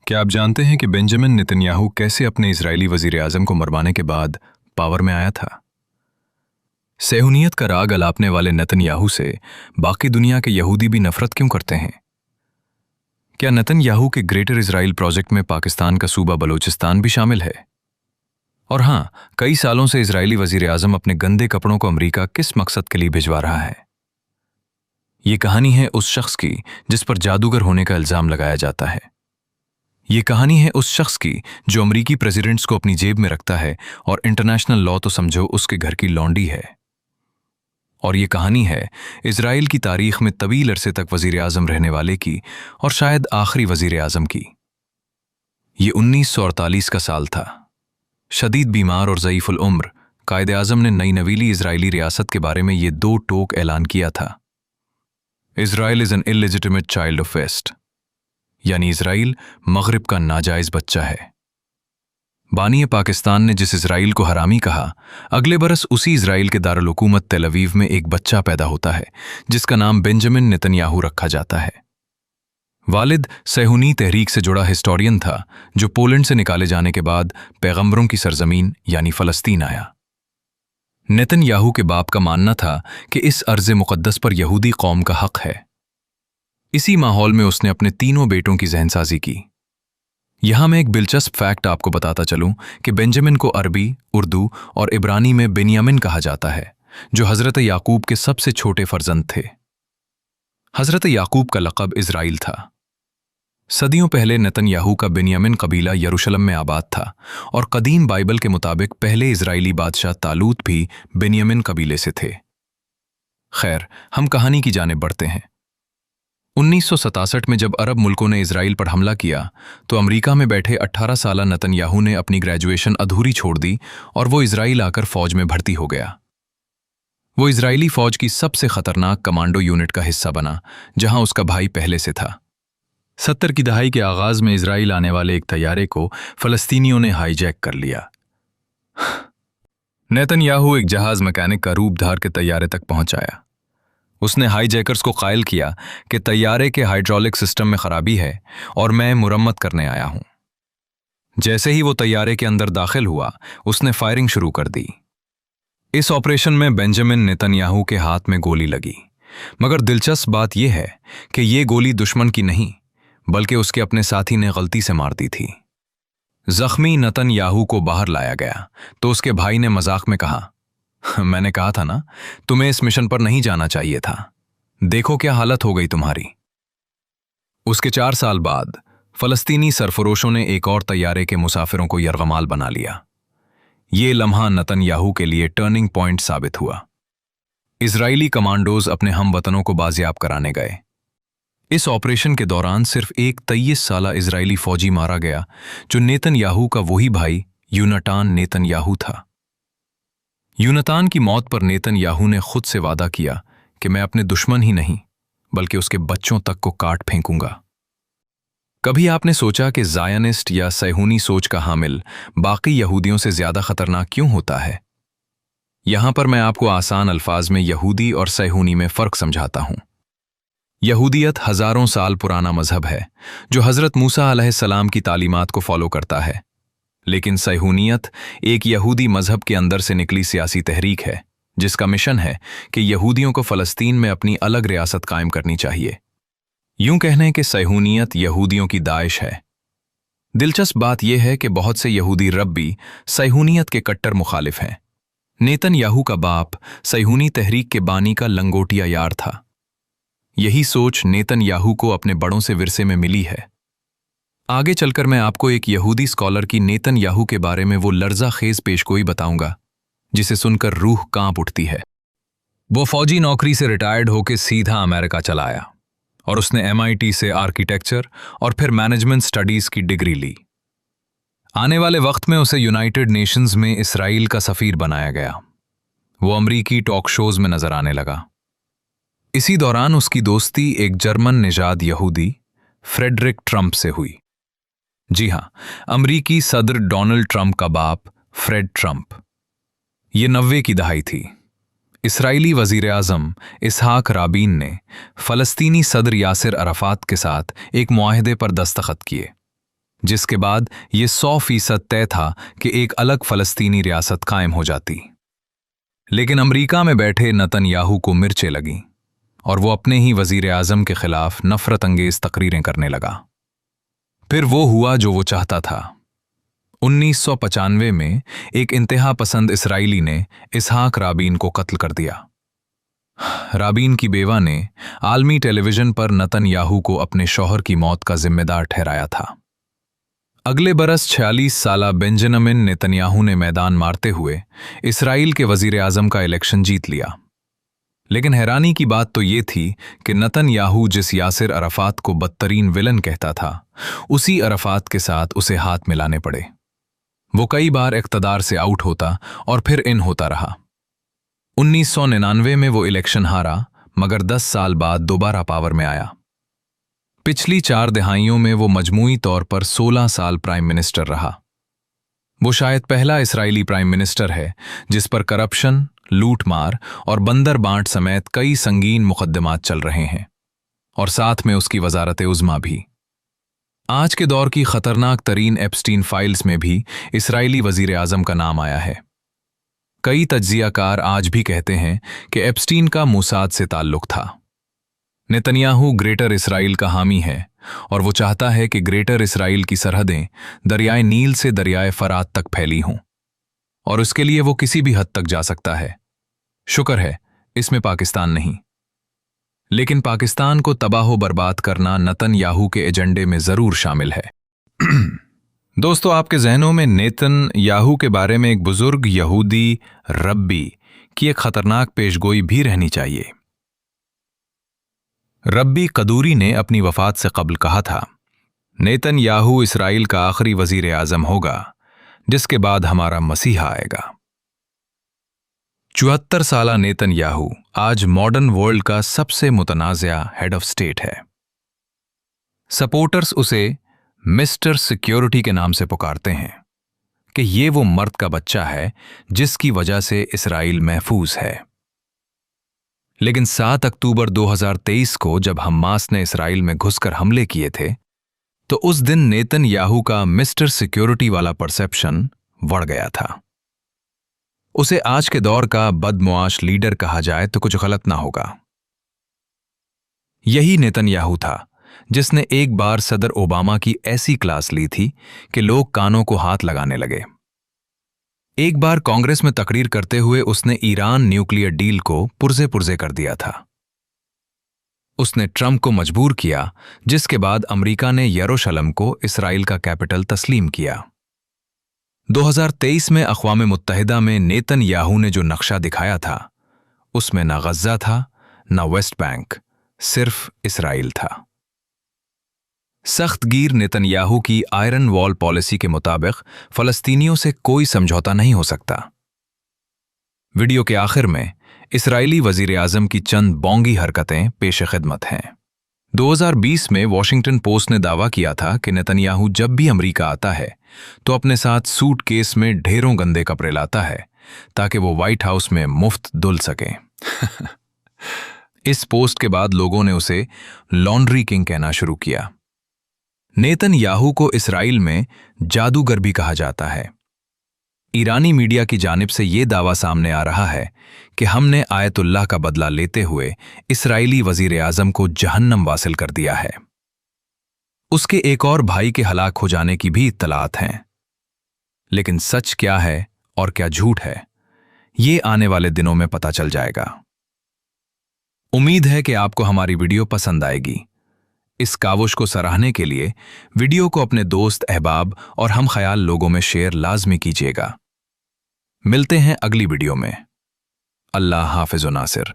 क्या आप जानते हैं कि बेंजामिन नेतन्याहू कैसे अपने इजरायली वजीर आजम को मरवाने के बाद पावर में आया था? सेहूनियत का राग अलापने वाले नेतन्याहू से बाकी दुनिया के यहूदी भी नफरत क्यों करते हैं? क्या नेतन्याहू के ग्रेटर इजराइल प्रोजेक्ट में पाकिस्तान का सूबा बलूचिस्तान भी शामिल है? और हां, कई सालों से इजरायली वजीर आजम अपने गंदे कपड़ों को अमेरिका किस मकसद के लिए भिजवा रहा है? ये कहानी है उस शख्स की जिस पर जादूगर होने का इल्जाम लगाया जाता है। ये कहानी है उस शख्स की जो अमरीकी प्रेसिडेंट्स को अपनी जेब में रखता है और इंटरनेशनल लॉ तो समझो उसके घर की लौंडी है। और ये कहानी है इजराइल की तारीख में तवील अरसे तक वजीर आजम रहने वाले की और शायद आखिरी वजीर आजम की। ये 1948 का साल था। शदीद बीमार और ज़ईफुल उम्र कायदे आजम ने नई नवीली इजरायली रियासत के बारे में ये दो टोक ऐलान किया था। Israel is an illegitimate child of west, यानी इजराइल मगरिब का नाजायज बच्चा है। बानी पाकिस्तान ने जिस इजराइल को हरामी कहा, अगले बरस उसी इजराइल के दारुल हुकूमत तेल अवीव में एक बच्चा पैदा होता है जिसका नाम बेंजामिन नेतन्याहू रखा जाता है। वालिद सेहूनी तहरीक से जुड़ा हिस्टोरियन था जो पोलैंड से निकाले जाने के बाद पैगंबरों की सरजमीन यानी फलस्तीन आया। नेतन्याहू के बाप का मानना था कि इस अर्ज़ मुक़द्दस पर यहूदी कौम का हक है। इसी माहौल में उसने अपने तीनों बेटों की जहनसाजी की। यहां मैं एक दिलचस्प फैक्ट आपको बताता चलूं कि बेंजामिन को अरबी, उर्दू और इब्रानी में बिन्यामिन कहा जाता है, जो हज़रत याकूब के सबसे छोटे फर्जंद थे। हज़रत याकूब का लक़ब इजराइल था। सदियों पहले नेतन्याहू का बिन्यामिन कबीला यरूशलेम में आबाद था और कदीम बाइबल के मुताबिक पहले इजरायली बादशाह तालूत भी बिन्यामिन कबीले से थे। खैर, हम कहानी की जानिब बढ़ते हैं। 1967 में जब अरब मुल्कों ने इजराइल पर हमला किया तो अमेरिका में बैठे 18 साला नेतन्याहू ने अपनी ग्रेजुएशन अधूरी छोड़ दी और वो इजराइल आकर फौज में भर्ती हो गया। वो इजरायली फौज की सबसे खतरनाक कमांडो यूनिट का हिस्सा बना, जहां उसका भाई पहले से था। 70 की दहाई के आगाज में इजराइल आने वाले एक तैयारे को फलस्तीनियों ने हाईजैक कर लिया। नेतन्याहू एक जहाज मैकेनिक का रूप धार के तैयारे तक पहुंचाया। उसने हाईजैकर्स को कायल किया कि तैयारे के हाइड्रोलिक सिस्टम में खराबी है और मैं मुरम्मत करने आया हूं। जैसे ही वो तैयारे के अंदर दाखिल हुआ, उसने फायरिंग शुरू कर दी। इस ऑपरेशन में बेंजामिन नेतन्याहू के हाथ में गोली लगी, मगर दिलचस्प बात यह है कि ये गोली दुश्मन की नहीं बल्कि उसके अपने साथी ने गलती से मार दी थी। जख्मी नेतन्याहू को बाहर लाया गया तो उसके भाई ने मजाक में कहा, मैंने कहा था ना, तुम्हें इस मिशन पर नहीं जाना चाहिए था। देखो क्या हालत हो गई तुम्हारी। उसके 4 साल बाद फलस्तीनी सरफरोशों ने एक और तैयारे के मुसाफिरों को यरगमाल बना लिया। ये लम्हा नेतन्याहू के लिए टर्निंग पॉइंट साबित हुआ। इजरायली कमांडोज अपने हमवतनों को बाजियाब कराने गए। इस ऑपरेशन के दौरान सिर्फ एक 23 साला इजरायली फौजी मारा गया जो नेतन्याहू का वही भाई यूनातान नेतन्याहू था। यूनातान की मौत पर नेतन्याहू ने खुद से वादा किया कि मैं अपने दुश्मन ही नहीं बल्कि उसके बच्चों तक को काट फेंकूंगा। कभी आपने सोचा कि ज़ायनिस्ट या सैहूनी सोच का हामिल बाकी यहूदियों से ज्यादा खतरनाक क्यों होता है? यहां पर मैं आपको आसान अल्फाज में यहूदी और सैहूनी में फर्क समझाता हूं। यहूदियत हजारों साल पुराना मजहब है जो हजरत मूसा अलैहिस्सलाम की तालीमात को फॉलो करता है, लेकिन सैहूनियत एक यहूदी मजहब के अंदर से निकली सियासी तहरीक है जिसका मिशन है कि यहूदियों को फलस्तीन में अपनी अलग रियासत कायम करनी चाहिए। यूं कहने कि सैहूनियत यहूदियों की दाइश है। दिलचस्प बात यह है कि बहुत से यहूदी रब्बी सैहूनियत के कट्टर मुखालिफ हैं। नेतन्याहू का बाप सैहूनी तहरीक के बानी का लंगोटिया यार था। यही सोच नेतन्याहू को अपने बड़ों से विरसे में मिली है। आगे चलकर मैं आपको एक यहूदी स्कॉलर की नेतन्याहू के बारे में वो लर्जा खेज पेशगोई बताऊंगा जिसे सुनकर रूह कांप उठती है। वो फौजी नौकरी से रिटायर्ड होकर सीधा अमेरिका चला आया और उसने MIT से आर्किटेक्चर और फिर मैनेजमेंट स्टडीज की डिग्री ली। आने वाले वक्त में उसे यूनाइटेड नेशंस में इसराइल का सफीर बनाया गया। वो अमरीकी टॉक शोज में नजर आने लगा। इसी दौरान उसकी दोस्ती एक जर्मन निजाद यहूदी फ्रेडरिक ट्रंप से हुई। जी हां, अमरीकी सदर डोनाल्ड ट्रंप का बाप फ्रेड ट्रंप। ये 90 की दहाई थी। इसराइली वजीर आजम इसहाक राबीन ने फलस्तीनी सदर यासिर अराफात के साथ एक मुआहदे पर दस्तखत किए जिसके बाद ये 100% तय था कि एक अलग फलस्तीनी रियासत कायम हो जाती। लेकिन अमेरिका में बैठे नेतन्याहू को मिर्चें लगीं और वो अपने ही वजीर आजम के खिलाफ नफरत अंगेज तकरीरें करने लगा। फिर वो हुआ जो वो चाहता था। 1995 में एक इंतहा पसंद इसराइली ने इसहाक राबीन को कत्ल कर दिया। राबीन की बेवा ने आलमी टेलीविजन पर नेतन्याहू को अपने शौहर की मौत का जिम्मेदार ठहराया था। अगले बरस 46 साला बेंजामिन नेतन्याहू ने मैदान मारते हुए इसराइल के वजीर आजम का इलेक्शन जीत लिया। लेकिन हैरानी की बात तो ये थी कि नेतन्याहू जिस यासिर अराफात को बदतरीन विलन कहता था, उसी अराफात के साथ उसे हाथ मिलाने पड़े। वो कई बार इक़्तिदार से आउट होता और फिर इन होता रहा। 1999 में वो इलेक्शन हारा, मगर 10 साल बाद दोबारा पावर में आया। पिछली 4 दहाइयों में वो मजमूई तौर पर 16 साल प्राइम मिनिस्टर रहा। वो शायद पहला इस्राएली प्राइम मिनिस्टर है जिस पर करप्शन, लूटमार और बंदर बांट समेत कई संगीन मुकद्दमात चल रहे हैं, और साथ में उसकी वजारत उज़्मा भी। आज के दौर की खतरनाक तरीन एप्स्टीन फाइल्स में भी इसराइली वजीर आजम का नाम आया है। कई तज्जियाकार आज भी कहते हैं कि एप्स्टीन का मोसाद से ताल्लुक था। नेतन्याहू ग्रेटर इसराइल का हामी है और वो चाहता है कि ग्रेटर इसराइल की सरहदें दरियाए नील से दरियाए फरात तक फैली हों, और उसके लिए वो किसी भी हद तक जा सकता है। शुक्र है इसमें पाकिस्तान नहीं। लेकिन पाकिस्तान को तबाह बर्बाद करना नेतन्याहू के एजेंडे में जरूर शामिल है। दोस्तों, आपके जहनों में नेतन्याहू के बारे में एक बुजुर्ग यहूदी रब्बी की एक खतरनाक पेशगोई भी रहनी चाहिए। रब्बी कदूरी ने अपनी वफात से कबल कहा था, नेतन्याहू इसराइल का आखिरी वजीर आजम होगा जिसके बाद हमारा मसीहा आएगा। 74 साला नेतन्याहू आज मॉडर्न वर्ल्ड का सबसे मुतनाज़िया हेड ऑफ स्टेट है। सपोर्टर्स उसे मिस्टर सिक्योरिटी के नाम से पुकारते हैं कि ये वो मर्द का बच्चा है जिसकी वजह से इसराइल महफूज है। लेकिन 7 अक्टूबर 2023 को जब हमास ने इसराइल में घुसकर हमले किए थे, तो उस दिन नेतन्याहू का मिस्टर सिक्योरिटी वाला परसेप्शन बढ़ गया था। उसे आज के दौर का बदमुआश लीडर कहा जाए तो कुछ गलत ना होगा। यही नेतन्याहू था जिसने एक बार सदर ओबामा की ऐसी क्लास ली थी कि लोग कानों को हाथ लगाने लगे। एक बार कांग्रेस में तकरीर करते हुए उसने ईरान न्यूक्लियर डील को पुर्जे पुर्जे कर दिया था। उसने ट्रंप को मजबूर किया, जिसके बाद अमेरिका ने यरूशलेम को इसराइल का कैपिटल तस्लीम किया। 2023 में अक़वाम मुत्तहिदा में नेतन्याहू ने जो नक्शा दिखाया था, उसमें ना गज़ा था ना वेस्ट बैंक, सिर्फ इसराइल था। सख्तगीर नेतन्याहू की आयरन वॉल पॉलिसी के मुताबिक फ़लस्तीनियों से कोई समझौता नहीं हो सकता। वीडियो के आखिर में इसराइली वजीर आजम की चंद बोंगी हरकतें पेश खिदमत हैं। 2020 में वॉशिंगटन पोस्ट ने दावा किया था कि नेतन्याहू जब भी अमेरिका आता है तो अपने साथ सूटकेस में ढेरों गंदे कपड़े लाता है ताकि वो व्हाइट हाउस में मुफ्त धुल सके। इस पोस्ट के बाद लोगों ने उसे लॉन्ड्री किंग कहना शुरू किया। नेतन्याहू को इसराइल में जादूगर भी कहा जाता है। ईरानी मीडिया की जानिब से ये दावा सामने आ रहा है कि हमने आयतुल्लाह का बदला लेते हुए इसराइली वजीर आजम को जहन्नम वासिल कर दिया है। उसके एक और भाई के हलाक हो जाने की भी इत्तलात हैं। लेकिन सच क्या है और क्या झूठ है, ये आने वाले दिनों में पता चल जाएगा। उम्मीद है कि आपको हमारी वीडियो पसंद आएगी। इस कावुश को सराहने के लिए वीडियो को अपने दोस्त, अहबाब और हम ख्याल लोगों में शेयर लाजमी कीजिएगा। मिलते हैं अगली वीडियो में। अल्लाह हाफिज़ व नासिर।